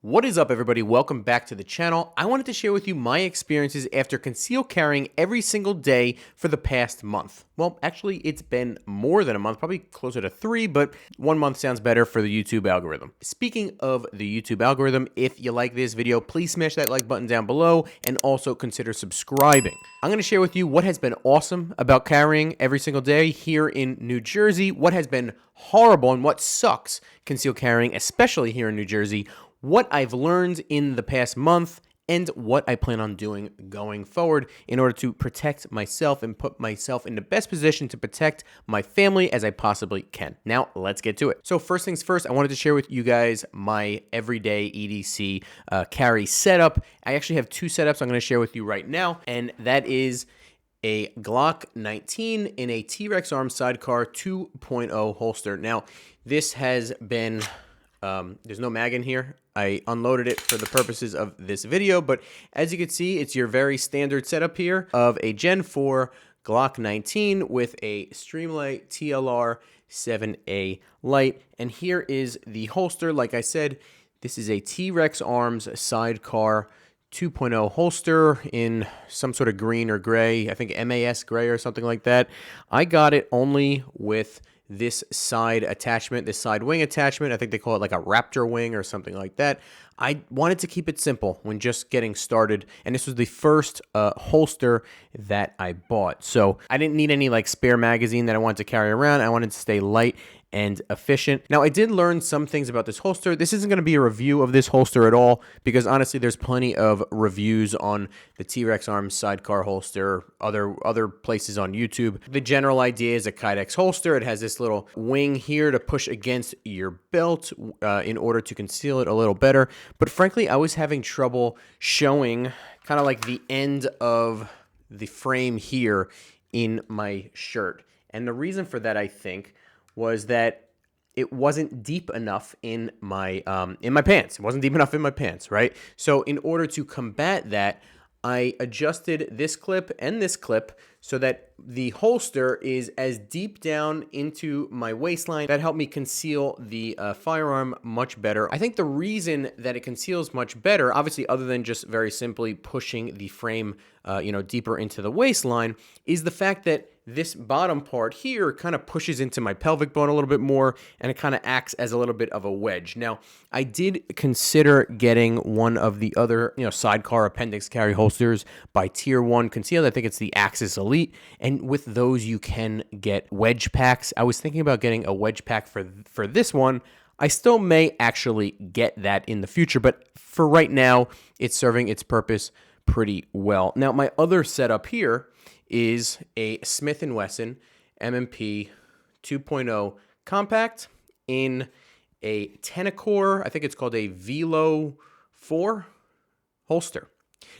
What is up, everybody? Welcome back to the channel. I wanted to share with you my experiences after concealed carrying every single day for the past month. Well, actually, it's been more than a month, probably closer to 3, but 1 month sounds better for the YouTube algorithm. Speaking of the YouTube algorithm, if you like this video, please smash that like button down below and also consider subscribing. I'm going to share with you what has been awesome about carrying every single day here in New Jersey, what has been horrible and what sucks concealed carrying, especially here in New Jersey, what I've learned in the past month, and what I plan on doing going forward in order to protect myself and put myself in the best position to protect my family as I possibly can. Now, let's get to it. So first things first, I wanted to share with you guys my everyday EDC carry setup. I actually have 2 setups I'm going to share with you right now, and that is a Glock 19 in a TRex Arms Sidecar 2.0 holster. Now, this has been... there's no mag in here. I unloaded it for the purposes of this video, but as you can see, it's your very standard setup here of a Gen 4 Glock 19 with a Streamlight TLR 7A light. And here is the holster. Like I said, this is a TRex Arms Sidecar 2.0 holster in some sort of green or gray. I think MAS gray or something like that. I got it only with this side attachment, this side wing attachment. I think they call it like a Raptor wing or something like that. I wanted to keep it simple when just getting started, and this was the first holster that I bought. So I didn't need any like spare magazine that I wanted to carry around. I wanted to stay light and efficient. Now, I did learn some things about this holster. This isn't going to be a review of this holster at all, because honestly, there's plenty of reviews on the TRex Arms Sidecar holster, other places on YouTube. The general idea is a Kydex holster. It has this little wing here to push against your belt in order to conceal it a little better. But frankly, I was having trouble showing kind of like the end of the frame here in my shirt. And the reason for that, I think, was that it wasn't deep enough in my pants. It wasn't deep enough in my pants, right? So in order to combat that, I adjusted this clip and this clip so that the holster is as deep down into my waistline. That helped me conceal the firearm much better. I think the reason that it conceals much better, obviously other than just very simply pushing the frame deeper into the waistline, is the fact that this bottom part here kind of pushes into my pelvic bone a little bit more, and it kind of acts as a little bit of a wedge. Now, I did consider getting one of the other, sidecar appendix carry holsters by Tier 1 Concealed. I think it's the Axis Elite, and with those you can get wedge packs. I was thinking about getting a wedge pack for this one. I still may actually get that in the future, but for right now, it's serving its purpose pretty well. Now, my other setup here is a Smith and Wesson M&P 2.0 compact in a Tenicor, I think it's called a Velo4 holster.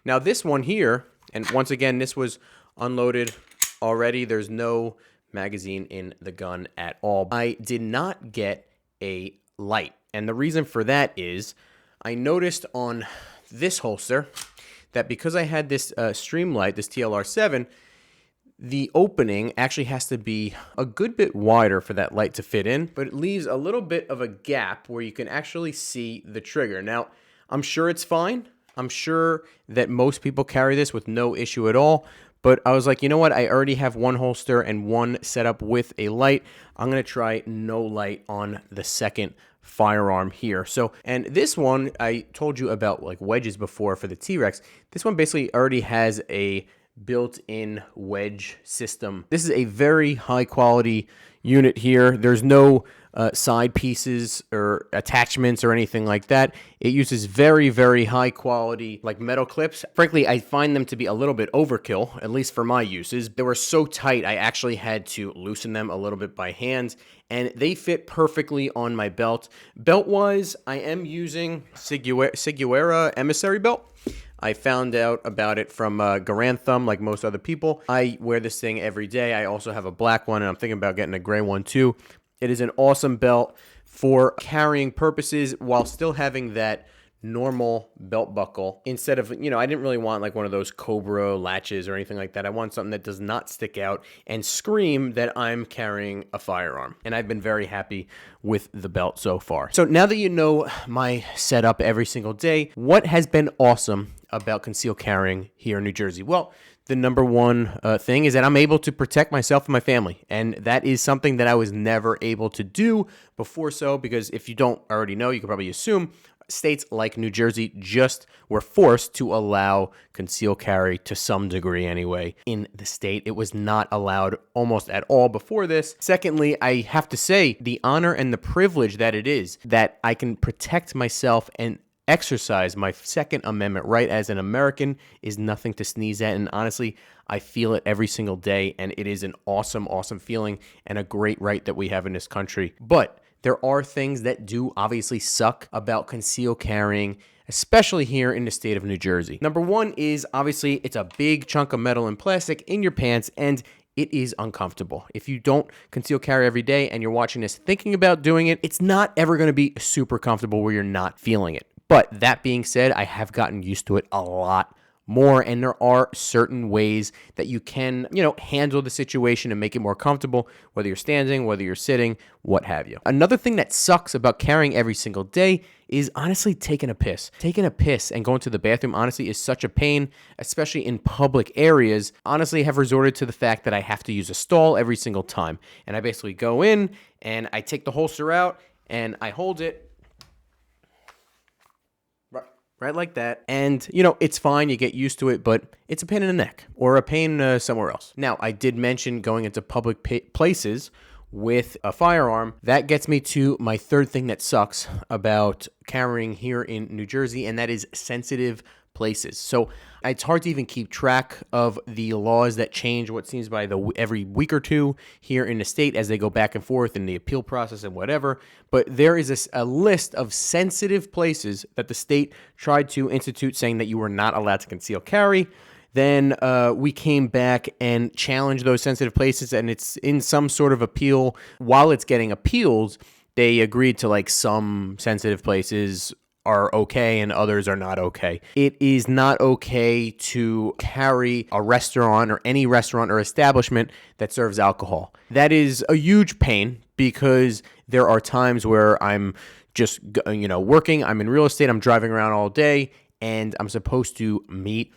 Now this one here, and once again, this was unloaded already. There's no magazine in the gun at all. I did not get a light, and the reason for that is I noticed on this holster that because I had this Streamlight, this TLR7, the opening actually has to be a good bit wider for that light to fit in, but it leaves a little bit of a gap where you can actually see the trigger. Now, I'm sure it's fine. I'm sure that most people carry this with no issue at all, but I was like, you know what? I already have one holster and one setup with a light. I'm going to try no light on the second firearm here. So, and this one, I told you about like wedges before for the T-Rex. This one basically already has a built-in wedge system. This is a very high quality unit here. There's no side pieces or attachments or anything like that. It uses very, very high quality like metal clips. Frankly, I find them to be a little bit overkill, at least for my uses. They were so tight, I actually had to loosen them a little bit by hand, and they fit perfectly on my belt. Belt-wise, I am using Siguera Emissary belt. I found out about it from Garand Thumb, like most other people. I wear this thing every day. I also have a black one, and I'm thinking about getting a gray one too. It is an awesome belt for carrying purposes while still having that normal belt buckle instead of, I didn't really want like one of those Cobra latches or anything like that. I want something that does not stick out and scream that I'm carrying a firearm. And I've been very happy with the belt so far. So now that you know my setup every single day, what has been awesome about concealed carrying here in New Jersey? Well, the number one thing is that I'm able to protect myself and my family. And that is something that I was never able to do before. So, because if you don't already know, you can probably assume states like New Jersey just were forced to allow concealed carry to some degree anyway in the state. It was not allowed almost at all before this. Secondly, I have to say the honor and the privilege that it is that I can protect myself and exercise my Second Amendment right as an American is nothing to sneeze at. And honestly, I feel it every single day. And it is an awesome, awesome feeling and a great right that we have in this country. But there are things that do obviously suck about concealed carrying, especially here in the state of New Jersey. Number one is obviously it's a big chunk of metal and plastic in your pants, and it is uncomfortable. If you don't conceal carry every day and you're watching this thinking about doing it, it's not ever going to be super comfortable where you're not feeling it. But that being said, I have gotten used to it a lot more, and there are certain ways that you can, handle the situation and make it more comfortable, whether you're standing, whether you're sitting, what have you. Another thing that sucks about carrying every single day is honestly taking a piss. Taking a piss and going to the bathroom honestly is such a pain, especially in public areas. Honestly, I have resorted to the fact that I have to use a stall every single time. And I basically go in and I take the holster out and I hold it right like that. And, it's fine. You get used to it, but it's a pain in the neck or a pain somewhere else. Now, I did mention going into public places with a firearm. That gets me to my third thing that sucks about carrying here in New Jersey, and that is sensitive places. So it's hard to even keep track of the laws that change what seems by every week or two here in the state as they go back and forth in the appeal process and whatever. But there is a list of sensitive places that the state tried to institute saying that you were not allowed to conceal carry. Then we came back and challenged those sensitive places, and it's in some sort of appeal. While it's getting appealed, they agreed to like some sensitive places are okay and others are not okay. It is not okay to carry a restaurant or any restaurant or establishment that serves alcohol. That is a huge pain because there are times where I'm just, working. I'm in real estate. I'm driving around all day and I'm supposed to meet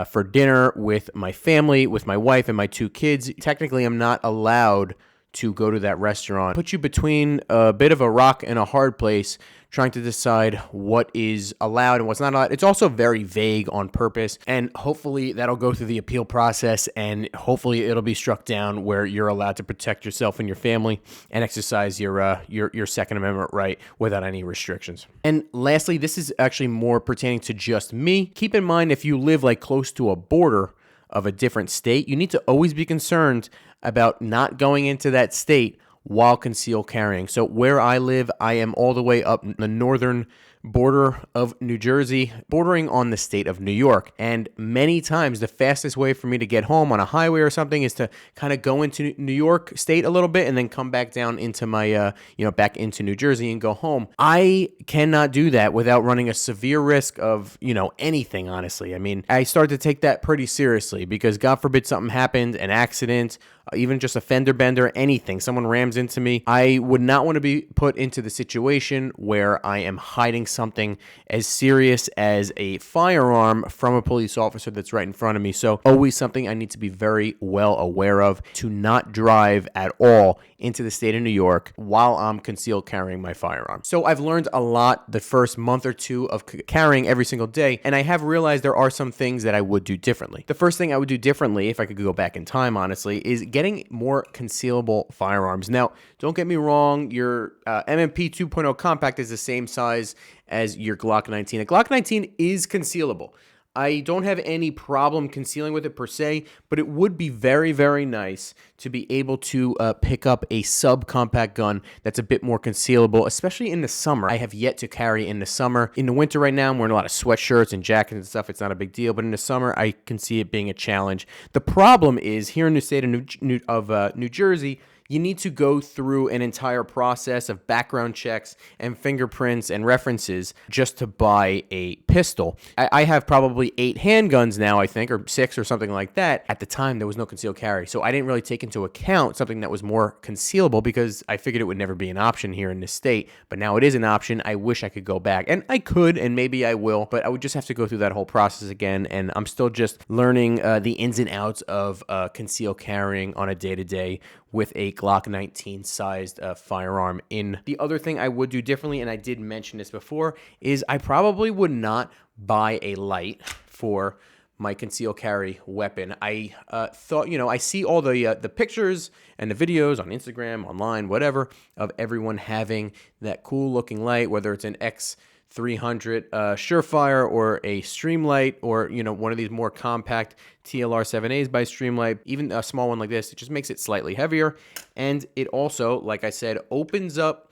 for dinner with my family, with my wife and my 2 kids. Technically, I'm not allowed to go to that restaurant. Put you between a bit of a rock and a hard place trying to decide what is allowed and what's not allowed. It's also very vague on purpose, and hopefully that'll go through the appeal process, and hopefully it'll be struck down where you're allowed to protect yourself and your family and exercise your Second Amendment right without any restrictions. And lastly, this is actually more pertaining to just me. Keep in mind, if you live like close to a border of a different state, you need to always be concerned about not going into that state while concealed carrying. So where I live, I am all the way up the northern border of New Jersey, bordering on the state of New York. And many times the fastest way for me to get home on a highway or something is to kind of go into New York state a little bit and then come back down into my, back into New Jersey and go home. I cannot do that without running a severe risk of, anything, honestly. I mean, I started to take that pretty seriously because God forbid something happened, an accident, even just a fender bender, anything, someone rams into me. I would not want to be put into the situation where I am hiding something as serious as a firearm from a police officer that's right in front of me. So always something I need to be very well aware of, to not drive at all into the state of New York while I'm concealed carrying my firearm. So I've learned a lot the first month or two of carrying every single day, and I have realized there are some things that I would do differently. The first thing I would do differently, if I could go back in time, honestly, is getting more concealable firearms. Now, don't get me wrong, your M&P 2.0 compact is the same size as your Glock 19. A Glock 19 is concealable. I don't have any problem concealing with it per se, but it would be very, very nice to be able to pick up a subcompact gun that's a bit more concealable, especially in the summer. I have yet to carry in the summer. In the winter right now, I'm wearing a lot of sweatshirts and jackets and stuff. It's not a big deal, but in the summer, I can see it being a challenge. The problem is here in the state of New Jersey, you need to go through an entire process of background checks and fingerprints and references just to buy a pistol. I have probably 8 handguns now, I think, or 6 or something like that. At the time, there was no concealed carry, so I didn't really take into account something that was more concealable because I figured it would never be an option here in this state, but now it is an option. I wish I could go back, and I could, and maybe I will, but I would just have to go through that whole process again, and I'm still just learning the ins and outs of concealed carrying on a day-to-day with a Glock 19 sized firearm in. The other thing I would do differently, and I did mention this before, is I probably would not buy a light for my concealed carry weapon. I thought, I see all the pictures and the videos on Instagram, online, whatever, of everyone having that cool looking light, whether it's an X300 Surefire or a Streamlight, or one of these more compact TLR 7As by Streamlight. Even a small one like this, it just makes it slightly heavier, and it also, like I said, opens up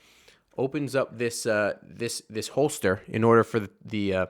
this this holster in order for the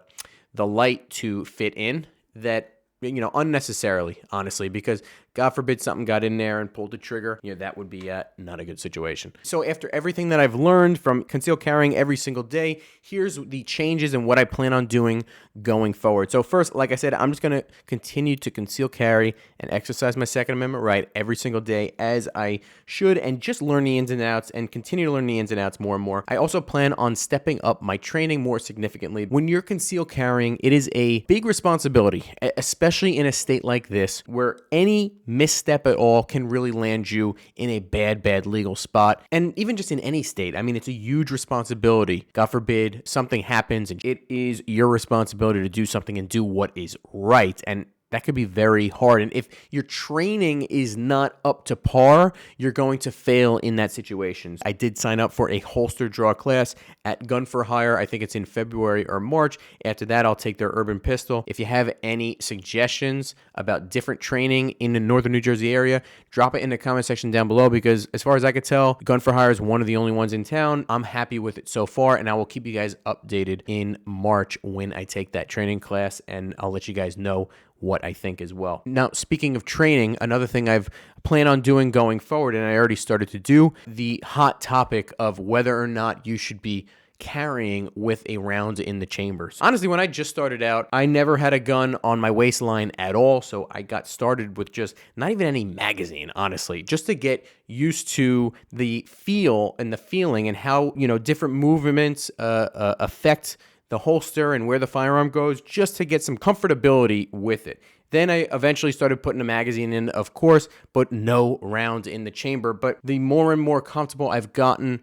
light to fit in. That unnecessarily, honestly, because God forbid something got in there and pulled the trigger, that would be not a good situation. So after everything that I've learned from concealed carrying every single day, here's the changes and what I plan on doing going forward. So first, like I said, I'm just going to continue to conceal carry and exercise my Second Amendment right every single day as I should, and just learn the ins and outs and continue to learn the ins and outs more and more. I also plan on stepping up my training more significantly. When you're concealed carrying, it is a big responsibility, especially in a state like this where any misstep at all can really land you in a bad legal spot. And even just in any state, I mean, it's a huge responsibility. God forbid something happens, and it is your responsibility to do something and do what is right. And that could be very hard. And if your training is not up to par, you're going to fail in that situation. I did sign up for a holster draw class at Gun for Hire. I think it's in February or March. After that, I'll take their urban pistol. If you have any suggestions about different training in the northern New Jersey area, drop it in the comment section down below, because as far as I could tell, Gun for Hire is one of the only ones in town. I'm happy with it so far, and I will keep you guys updated in March when I take that training class, and I'll let you guys know what I think as well. Now, speaking of training, another thing I've planned on doing going forward, and I already started to do, the hot topic of whether or not you should be carrying with a round in the chambers. Honestly, when I just started out, I never had a gun on my waistline at all, so I got started with just not even any magazine, honestly, just to get used to the feel and the feeling and how, different movements affect the holster and where the firearm goes, just to get some comfortability with it. Then I eventually started putting a magazine in, of course, but no round in the chamber. But the more and more comfortable I've gotten,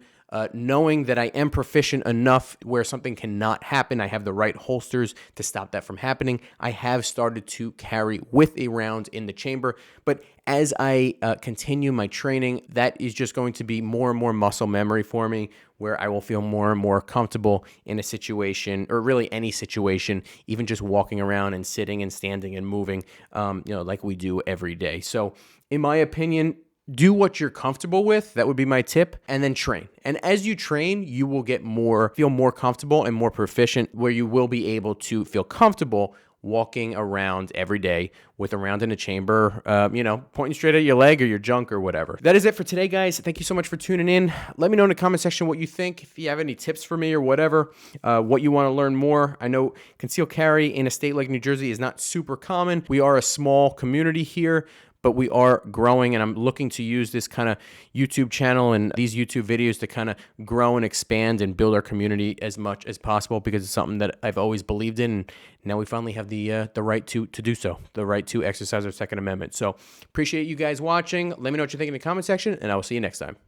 knowing that I am proficient enough where something cannot happen, I have the right holsters to stop that from happening, I have started to carry with a round in the chamber. But as I continue my training, that is just going to be more and more muscle memory for me, where I will feel more and more comfortable in a situation, or really any situation, even just walking around and sitting and standing and moving, like we do every day. So in my opinion, do what you're comfortable with. That would be my tip. And then train. And as you train, you will feel more comfortable and more proficient, where you will be able to feel comfortable walking around every day with a round in a chamber, pointing straight at your leg or your junk or whatever. That is it for today, guys. Thank you so much for tuning in. Let me know in the comment section what you think. If you have any tips for me or whatever, what you want to learn more. I know concealed carry in a state like New Jersey is not super common. We are a small community here, but we are growing, and I'm looking to use this kind of YouTube channel and these YouTube videos to kind of grow and expand and build our community as much as possible, because it's something that I've always believed in. And now we finally have the right to do so, the right to exercise our Second Amendment. So appreciate you guys watching. Let me know what you think in the comment section, and I will see you next time.